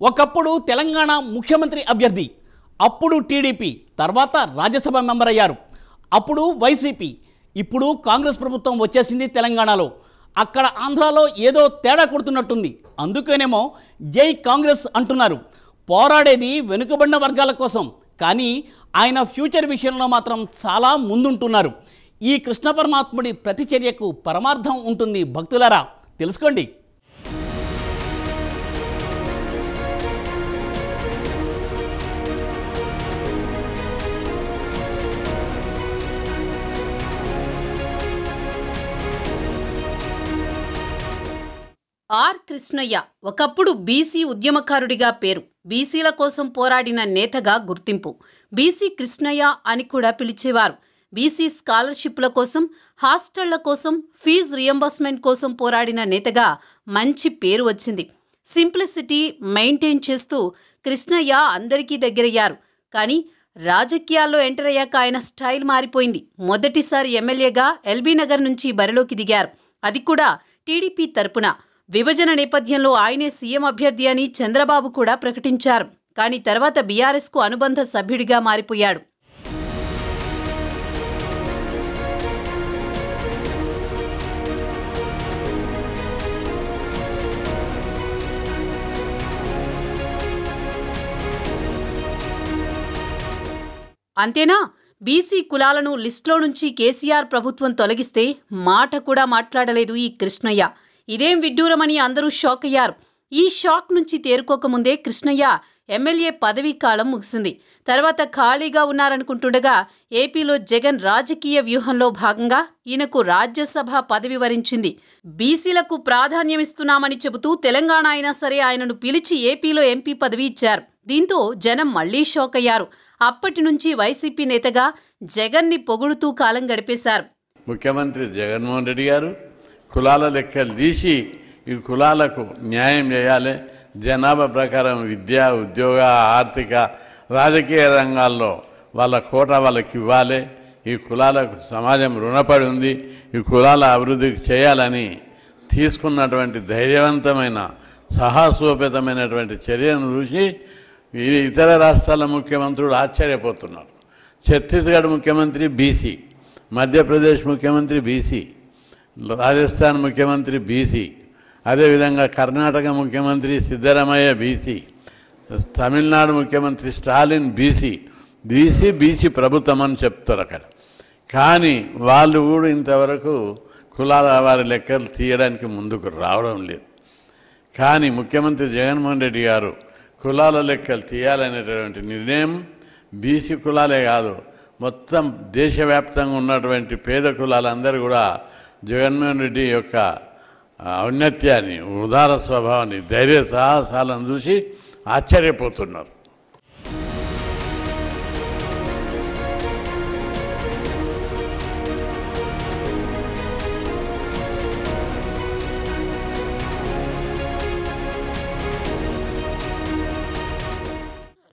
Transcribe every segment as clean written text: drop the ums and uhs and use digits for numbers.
ఒకప్పుడు తెలంగాణ ముఖ్యమంత్రి అభ్యర్థి, అప్పుడు టీడీపీ, తర్వాత రాజ్యసభ మెంబర్ అయ్యారు. అప్పుడు వైసీపీ, ఇప్పుడు కాంగ్రెస్ ప్రభుత్వం వచ్చేసింది తెలంగాణలో. అక్కడ ఆంధ్రాలో ఏదో తేడా కొడుతున్నట్టుంది. అందుకేనేమో జై కాంగ్రెస్ అంటున్నారు. పోరాడేది వెనుకబడిన వర్గాల కోసం, కానీ ఆయన ఫ్యూచర్ విషయంలో మాత్రం చాలా ముందుంటున్నారు. ఈ కృష్ణ పరమాత్ముడి ప్రతిచర్యకు పరమార్థం ఉంటుంది. భక్తులారా, తెలుసుకోండి. ఆర్ కృష్ణయ్య ఒకప్పుడు బీసీ ఉద్యమకారుడిగా పేరు, బీసీల కోసం పోరాడిన నేతగా గుర్తింపు. బీసీ కృష్ణయ్య అని కూడా పిలిచేవారు. బీసీ స్కాలర్షిప్ల కోసం, హాస్టళ్ల కోసం, ఫీజు రియంబర్స్మెంట్ కోసం పోరాడిన నేతగా మంచి పేరు వచ్చింది. సింప్లిసిటీ మెయింటైన్ చేస్తూ కృష్ణయ్య అందరికీ దగ్గరయ్యారు. కానీ రాజకీయాల్లో ఎంటర్ అయ్యాక ఆయన స్టైల్ మారిపోయింది. మొదటిసారి ఎమ్మెల్యేగా ఎల్బీ నగర్ నుంచి బరిలోకి దిగారు. అది కూడా టీడీపీ తరపున. విభజన నేపథ్యంలో ఆయనే సీఎం అభ్యర్థి అని చంద్రబాబు కూడా ప్రకటించారు. కానీ తర్వాత బీఆర్ఎస్కు అనుబంధ సభ్యుడిగా మారిపోయాడు. అంతేనా, బీసీ కులాలను లిస్టులో నుంచి కేసీఆర్ ప్రభుత్వం తొలగిస్తే మాట కూడా మాట్లాడలేదు ఈ కృష్ణయ్య. ఇదేం విడ్డూరమని అందరూ షాక్ అయ్యారు. ఈ షాక్ నుంచి తేరుకోకముందే కృష్ణయ్య ఎమ్మెల్యే పదవీ కాలం ముగిసింది. తర్వాత ఖాళీగా ఉన్నారనుకుంటుండగా ఏపీలో జగన్ రాజకీయ వ్యూహంలో భాగంగా ఈయనకు రాజ్యసభ పదవి వరించింది. బీసీలకు ప్రాధాన్యమిస్తున్నామని చెబుతూ తెలంగాణ అయినా సరే ఆయనను పిలిచి ఏపీలో ఎంపీ పదవి ఇచ్చారు. దీంతో జనం మళ్లీ షాక్ అయ్యారు. అప్పటి నుంచి వైసీపీ నేతగా జగన్ని పొగుడుతూ కాలం గడిపేశారు. ముఖ్యమంత్రి జగన్మోహన్ రెడ్డి గారు కులాల లెక్కలు తీసి ఈ కులాలకు న్యాయం చేయాలి, జనాభా ప్రకారం విద్య, ఉద్యోగ, ఆర్థిక, రాజకీయ రంగాల్లో వాళ్ళ కోటా వాళ్ళకి ఇవ్వాలి, ఈ కులాలకు సమాజం రుణపడి ఉంది, ఈ కులాల అభివృద్ధికి చేయాలని తీసుకున్నటువంటి ధైర్యవంతమైన సాహసోపేతమైనటువంటి చర్యను చూసి ఇతర రాష్ట్రాల ముఖ్యమంత్రులు ఆశ్చర్యపోతున్నారు. ఛత్తీస్గఢ్ ముఖ్యమంత్రి బీసీ, మధ్యప్రదేశ్ ముఖ్యమంత్రి బీసీ, రాజస్థాన్ ముఖ్యమంత్రి బీసీ, అదేవిధంగా కర్ణాటక ముఖ్యమంత్రి సిద్ధరామయ్య బీసీ, తమిళనాడు ముఖ్యమంత్రి స్టాలిన్ బీసీ. బీసీ ప్రభుత్వం అని చెప్తారు అక్కడ. కానీ వాళ్ళు కూడా ఇంతవరకు కులాల వారి లెక్కలు తీయడానికి ముందుకు రావడం లేదు. కానీ ముఖ్యమంత్రి జగన్మోహన్ రెడ్డి గారు కులాల లెక్కలు తీయాలనేటువంటి నిర్ణయం బీసీ కులాలే కాదు, మొత్తం దేశవ్యాప్తంగా ఉన్నటువంటి పేద కులాలందరూ కూడా జగన్మోహన్ రెడ్డి యొక్క ఔన్నత్యాన్ని, ఉదార స్వభావాన్ని, ధైర్య సాహసాలను చూసి ఆశ్చర్యపోతున్నారు.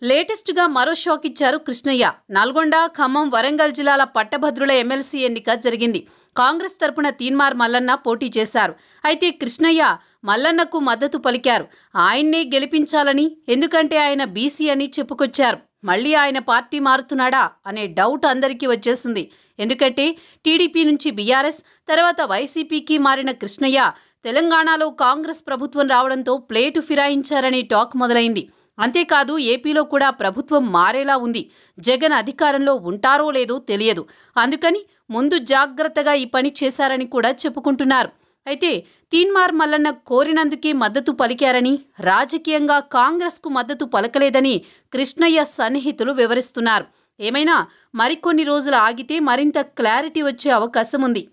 లేటెస్ట్గా మరో షాక్ ఇచ్చారు కృష్ణయ్య. నల్గొండ, ఖమ్మం, వరంగల్ జిల్లాల పట్టభద్రుల ఎమ్మెల్సీ ఎన్నిక జరిగింది. కాంగ్రెస్ తరపున తీన్మార్ మల్లన్న పోటీ చేశారు. అయితే కృష్ణయ్య మల్లన్నకు మద్దతు పలికారు. ఆయన్నే గెలిపించాలని, ఎందుకంటే ఆయన బీసీ అని చెప్పుకొచ్చారు. మళ్లీ ఆయన పార్టీ మారుతున్నాడా అనే డౌట్ అందరికీ వచ్చేసింది. ఎందుకంటే టీడీపీ నుంచి బీఆర్ఎస్, తర్వాత వైసీపీకి మారిన కృష్ణయ్య తెలంగాణలో కాంగ్రెస్ ప్రభుత్వం రావడంతో ప్లేటు ఫిరాయించారనే టాక్ మొదలైంది. అంతేకాదు ఏపీలో కూడా ప్రభుత్వం మారేలా ఉంది. జగన్ అధికారంలో ఉంటారో లేదో తెలియదు. అందుకని ముందు జాగ్రత్తగా ఈ పని చేశారని కూడా చెప్పుకుంటున్నారు. అయితే తీన్మార్ మల్లన్న కోరినందుకే మద్దతు పలికారని, రాజకీయంగా కాంగ్రెస్కు మద్దతు పలకలేదని కృష్ణయ్య సన్నిహితులు వివరిస్తున్నారు. ఏమైనా మరికొన్ని రోజులు ఆగితే మరింత క్లారిటీ వచ్చే అవకాశం ఉంది.